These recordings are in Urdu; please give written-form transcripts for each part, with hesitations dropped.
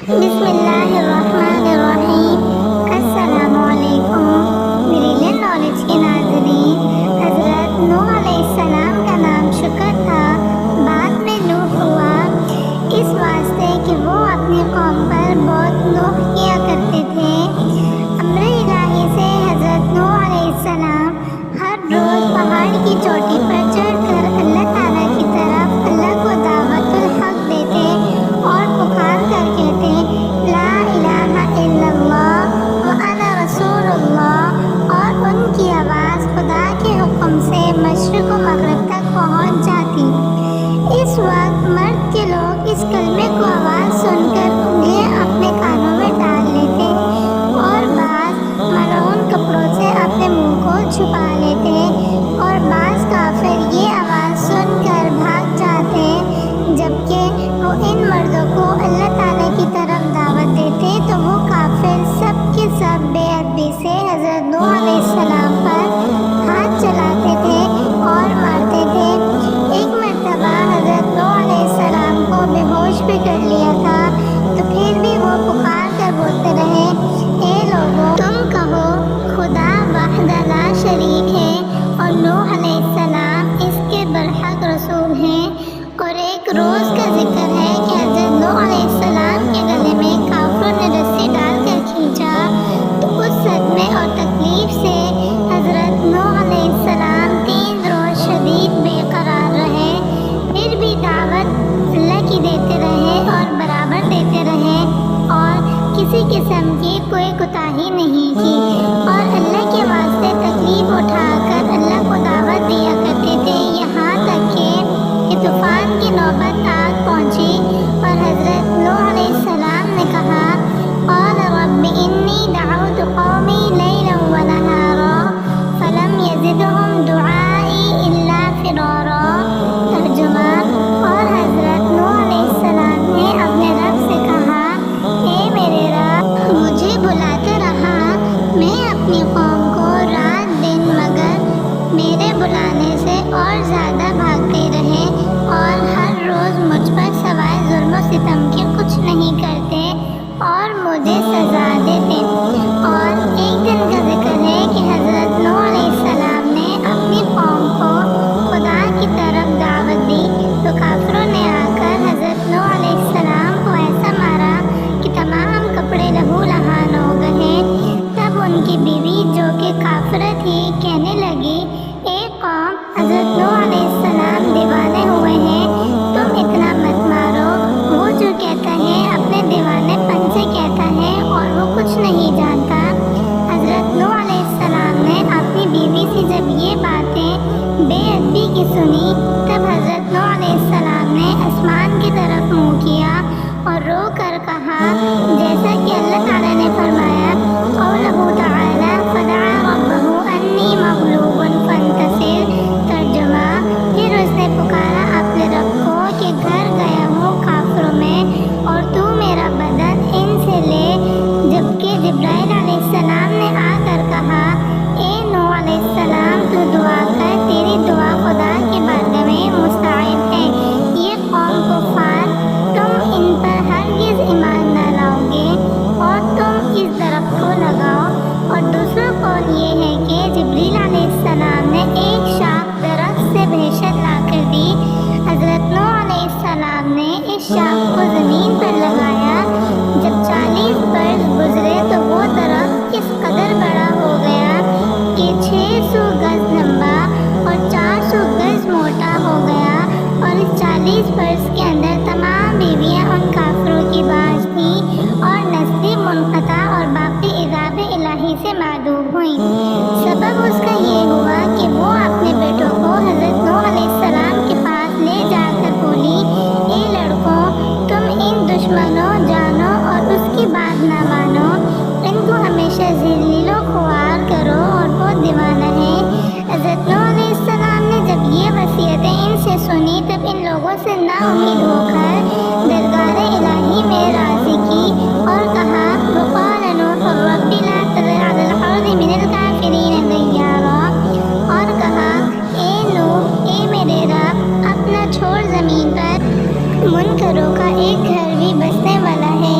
بسم اللہ الرحمن الرحیم۔ السلام علیکم۔ بریلین نالج کے ناظرین، حضرت نوح علیہ السلام کا نام شکر تھا، بعد میں نوح ہوا، اس واسطے کہ وہ اپنی قوم پر بہت نوح کیا کرتے تھے۔ امر الہی سے حضرت نوح علیہ السلام ہر روز پہاڑ کی چوٹی پر چڑھ کر اللہ تعالیٰ کی طرف اللہ کو دعوت الحق دیتے اور پکار کر کہتے لا الہ الا اللہ وانا رسول اللہ، اور ان کی آواز خدا کے حکم سے مشرق و مغرب تک پہنچ جاتی۔ اس وقت مرد کے لوگ اس کلمے کو آواز سن کر انگلیاں اپنے کانوں میں ڈال لیتے اور بعض ملعون کپڑوں سے اپنے منہ کو چھپا لیتے، اور بعض کافر یہ آواز سن کر بھاگ جاتے۔ جبکہ وہ ان مردوں کو اللہ تعالیٰ کی طرف دعوت دیتے تو وہ کافر سب کے سب بے ادبی سے حضرت نوح علیہ السلام پر ہاتھ چلاتے تھے اور مارتے تھے۔ ایک مرتبہ حضرت نوح علیہ السلام کو بے ہوش بھی کر لیا تھا، تو پھر بھی وہ پکار کر بولتے رہے اے لوگوں، تم کہو خدا وحدہ لا شریک ہے اور نوح علیہ السلام اس کے برحق رسول ہیں۔ اور ایک روز کا ذکر ہے کہ حضرت نوح علیہ السلام کے گلے میں کافروں نے رسی ڈال کر کھینچا، تو اس صدمے اور تکلیف سے حضرت نوح علیہ السلام 3 روز شدید بے قرار رہے، پھر بھی دعوت اللہ کی دیتے رہے اور برابر دیتے رہے اور کسی قسم کی کوئی کوتاہی نہیں کی، اور اللہ کے واسطے تکلیف اٹھا کر اللہ کو دعوت دیا کرتے تھے، یہاں تک کہ طوفان کی نوبت آ پہنچی اور حضرت نوح علیہ السلام نے کہا قال رب انی دعوت قومی لیلا ونہارا فلم یزدہم دعائی الا فرارا۔ ترجمہ، اور حضرت نوح علیہ السلام نے اپنے رب سے کہا اے میرے رب، مجھے بلاتا رہا، میں اپنی قوم کو رات دن مگر میرے بلانے سے اور زیادہ بھاگتے رہے اور ہر روز مجھ پر سوائے ظلم و ستم کے کچھ نہیں کرتے اور مجھے سزا دیتے۔ اور ایک دن کا ذکر ہے کہ حضرت نوح علیہ السلام نے اپنی قوم کو خدا کی طرف دعوت دی تو کافروں نے آ کر حضرت نوح علیہ السلام کو ایسا مارا کہ تمام کپڑے لہو لہان ہو گئے۔ تب ان کی بیوی جو کہ کافرہ تھی کہنے لگی اے قوم، حضرت نوح علیہ السلام دیوانے ہوئے ہیں، تم اتنا مت مارو، وہ جو کہتا ہے اپنے دیوانے پن سے کہتا ہے اور وہ کچھ نہیں جانتا۔ حضرت نوح علیہ السلام نے اپنی بیوی سے جب یہ باتیں بے ادبی کی سنی، تب حضرت نوح علیہ السلام نے آسمان کی طرف منہ کیا اور رو کر کہا جیسا کہ اللہ تعالیٰ نے فرمایا قولہ تعالی فدعا ربہ انی مغلوب فانتصر۔ ترجمہ، پھر اس نے پکارا اپنے رب کو کہ گھر گیا ہوں کافروں میں اور تو میرا بدن ان سے لے۔ جبکہ جبرائیل علیہ السلام نے آ کر کہا اے نوح علیہ السلام، تو دعا کر، تیری دعا خدا کی بارگاہ میں مستعد ہے۔ یہ قوم کفار، تم ان پر ہرگز ایمان نہ لاؤ گے اور تم اس درخت کو لگاؤ۔ اور دوسرا قول یہ ہے کہ جبریل علیہ السلام نے ایک شاخ درخت سے بہشت لا کر دی، حضرت نوح علیہ السلام نے اس شاخ کو زمین پر لگایا، جب 40 برس گزرے تو وہ درخت اس قدر بڑا ہو گیا کہ 600 گز لمبا اور 400 گز موٹا ہو گیا، اور اس 40 برس کے اندر تمام بیویاں ان کافروں کی باز تھیں اور نسلیں منقطع اور باقی عذاب الہی سے معدوم ہوئیں۔ سبب اس کا یہ ہوا کہ وہ اپنے بیٹوں کو حضرت نوح علیہ السلام کے پاس لے جا کر بولی اے لڑکوں، تم ان دشمنوں جانو اور اس کی بات نہ مانو، ان کو ہمیشہ ذلیل و خوار کرو اور وہ دیوانہ ہے۔ حضرت نوح علیہ السلام نے جب یہ وصیتیں ان سے سنی تب ان لوگوں سے نا امید ہو کر درگاہ الہی میں راضی کی اور کہا وقال نوح رب لا تذر علی الارض من الکافرین دیارا، اور کہا اے نوح، اے میرے رب، اپنا چھوڑ زمین پر منکروں کا ایک گھر بھی بسنے والا ہے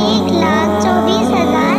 1,24,000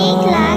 1,00,000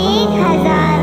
1,000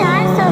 400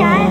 4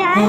4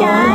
4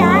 4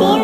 3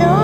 2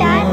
4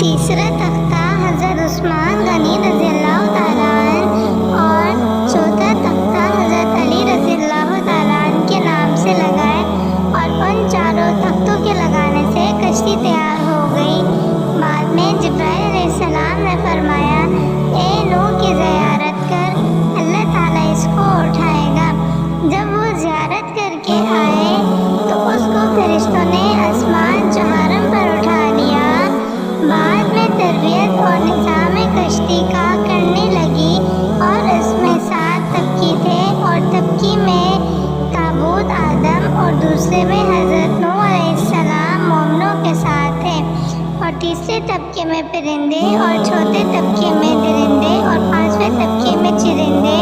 تیسرا تختہ حضرت عثمان غنی رضی اللہ تعالیٰ عنہ اور چوتھا تختہ حضرت علی رضی اللہ تعالیٰ عنہ کے نام سے لگائے، اور ان چاروں تختوں کے لگانے سے کشتی تیار ہو گئی۔ بعد میں جبرائیل علیہ السلام نے فرمایا، اے نوح کی زیارت کر، اللہ تعالیٰ اس کو اٹھائے گا۔ جب وہ زیارت کر کے آئے تو اس کو فرشتوں نے آسمان چہارم پر اٹھا لیا۔ بعد میں تربیت اور نظام کشتی کا کرنے لگی، اور اس میں 7 طبقے تھے، اور طبقے میں تابوت آدم اور دوسرے میں حضرت نوح علیہ السلام مومنوں کے ساتھ تھے، اور تیسرے طبقے میں پرندے، اور چوتھے طبقے میں درندے، اور 5ویں طبقے میں چرندے،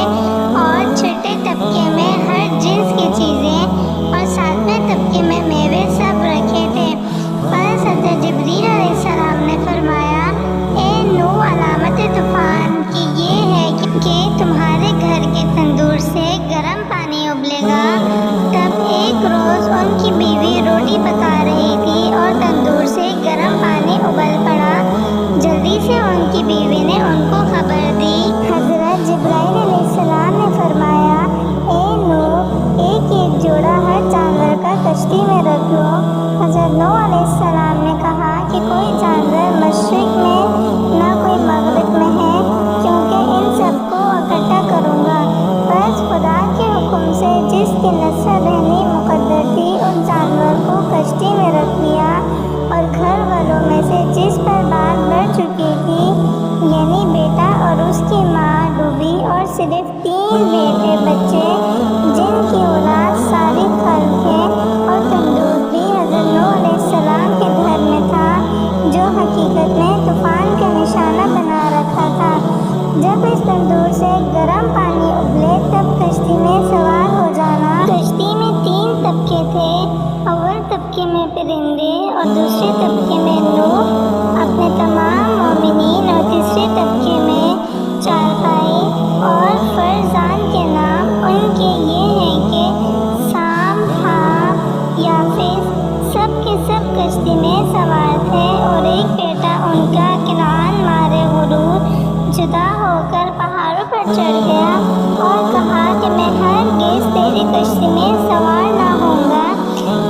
اور چھٹے طبقے میں ہر جنس کی چیزیں، اور 7ویں طبقے میں میوے سب رکھے تھے۔ بس حضرت جبریل علیہ السلام نے فرمایا، اے نوح، علامت طوفان کی یہ ہے کہ تمہارے گھر کے تندور سے گرم پانی ابلے گا۔ تب ایک روز ان کی بیوی روٹی پکا رہی تھی اور تندور سے گرم پانی ابل پڑا۔ جلدی سے ان کی بیوی نے ان کو خبر دی۔ حضرت جبرائیل علیہ السلام نے فرمایا، اے نوح، ایک جوڑا ہر جانور کا کشتی میں رکھ لو۔ حضرت نوح علیہ السلام نے کہا کہ کوئی جانور مشرق میں نہ کوئی مغرب میں ہے، کیونکہ ان سب کو اکٹھا کروں گا۔ بس خدا کے حکم سے جس کی نسل رہنی مقدر تھی، ان جانور کو کشتی میں رکھ لیا، اور گھر والوں میں سے جس پر بات بڑھ چکی تھی، یعنی بیٹا اور اس کی ماں، ڈوبی، اور صرف 3 بیٹے بچے جن کی اولاد ساری خلق ہے، اور تندور بھی حضرت نوح علیہ السلام کے گھر میں تھا، جو حقیقت میں طوفان کا نشانہ بنا رکھا تھا۔ جب اس تندور سے گرم پانی ابلے تب کشتی میں سوار ہو جانا۔ کشتی میں 3 طبقے تھے، اول طبقے میں پرندے، اور دوسرے طبقے میں نوح اپنے تمام مومنین، اور تیسرے طبقے میں چارپائی اور فرزان کے نام ان کے یہ ہیں کہ سام، حام، یافس، سب کے سب کشتی میں سوار تھے، اور ایک بیٹا ان کا کنعان مارے غرور جدا ہو کر پہاڑوں پر چڑھ گیا اور کہا کہ میں ہرگز تیری کشتی میں سوار نہ ہوں گا۔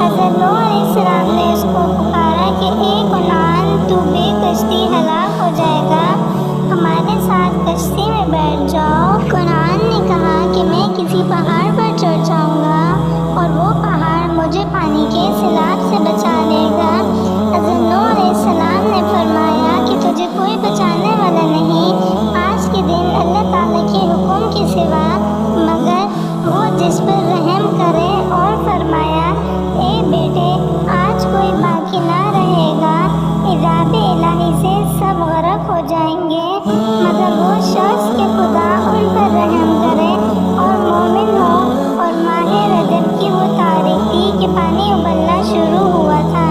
حضرت نوح علیہ السلام نے اس کو پکارا کہ اے کنعان، تو بے کشتی ہلاک ہو جائے گا، ہمارے ساتھ کشتی میں بیٹھ جاؤ۔ کنعان نے کہا کہ میں کسی پہاڑ پر چڑھ جاؤں گا، اور وہ پہاڑ مجھے پانی کے سیلاب سے بچا لے گا۔ حضرت نوح علیہ السلام نے فرمایا کہ تجھے کوئی بچانے والا نہیں آج کے دن اللہ تعالیٰ کے حکم کے سوا، مگر وہ جس پر رحم کرے، اور فرمایا، اے بیٹے، آج کوئی باقی نہ رہے گا، عذاب الہی سے سب غرق ہو جائیں گے۔